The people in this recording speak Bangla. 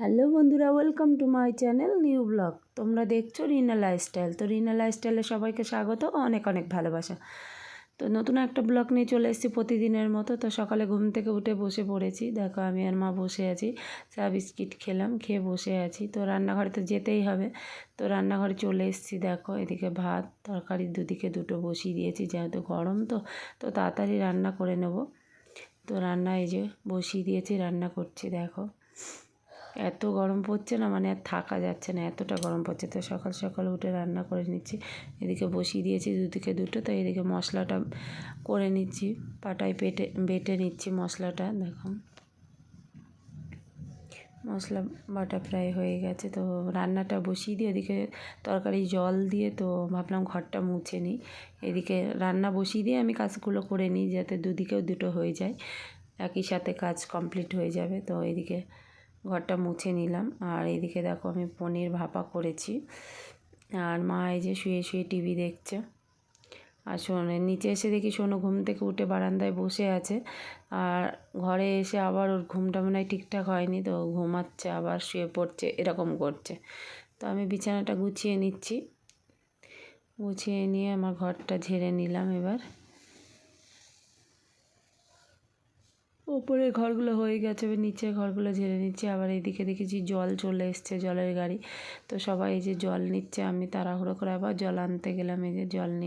হ্যালো বন্ধুরা, welcome to my channel new blog. তোমরা দেখছো রিনা লাইফস্টাইল। তো রিনা লাইফস্টাইলে সবাইকে স্বাগত, অনেক অনেক ভালোবাসা। তো নতুন একটা ব্লগ নিয়ে চলে এসেছি প্রতিদিনের মতো। তো সকালে ঘুম থেকে উঠে বসে পড়েছি। দেখো আমি আর মা বসে আছি, চা বিস্কিট খেলাম, খেয়ে বসে আছি। তো রান্নাঘরে তো যেতেই হবে, তো রান্নাঘরে চলে এসেছি। দেখো এদিকে ভাত তরকারি দুদিকে দুটো বসিয়ে দিয়েছি, যেহেতু গরম তো তো তাড়াতাড়ি রান্না করে নেব। তো রান্না এই যে বসিয়ে দিয়েছি, রান্না করছি। দেখো এত গরম পড়ছে না, মানে আর থাকা যাচ্ছে না, এতটা গরম পড়ছে। তো সকাল সকাল উঠে রান্না করে নিচ্ছি। এদিকে বসিয়ে দিয়েছি দুদিকে দুটো। তো এদিকে মশলাটা করে নিচ্ছি, পাটায় বেটে নিচ্ছি মশলাটা। দেখো মশলা বাটা প্রায় হয়ে গেছে। তো রান্নাটা বসিয়ে দিয়ে এদিকে তরকারি জল দিয়ে, তো ভাবলাম ঘরটা মুছে নিই। এদিকে রান্না বসিয়ে দিয়ে আমি কাজগুলো করে নিই, যাতে দুদিকেও দুটো হয়ে যায়, একই সাথে কাজ কমপ্লিট হয়ে যাবে। তো এদিকে ঘরটা মুছে নিলাম। আর এইদিকে দেখো আমি পনির ভাপা করেছি। আর মা এই যে শুয়ে শুয়ে টিভি দেখছে। আর শোনে নিচে এসে দেখি শোনো ঘুম থেকে উঠে বারান্দায় বসে আছে। আর ঘরে এসে আবার ওর ঘুমটা মনে হয় ঠিকঠাক হয়নি, তো ঘুমাচ্ছে আবার শুয়ে পড়ছে, এরকম করছে। তো আমি বিছানাটা গুছিয়ে নিচ্ছি। গুছিয়ে নিয়ে আমার ঘরটা ঝেড়ে নিলাম। এবার ওপরের ঘরগুলো হয়ে গেছে, এবার নিচের ঘরগুলো ঝেড়ে নিচ্ছি। আবার এইদিকে দেখেছি জল চলে এসছে, জলের গাড়ি। তো সবাই এই যে জল নিচ্ছে, আমি তাড়াহুড়ো করে আবার জল আনতে গেলাম। এই যে জল নিয়ে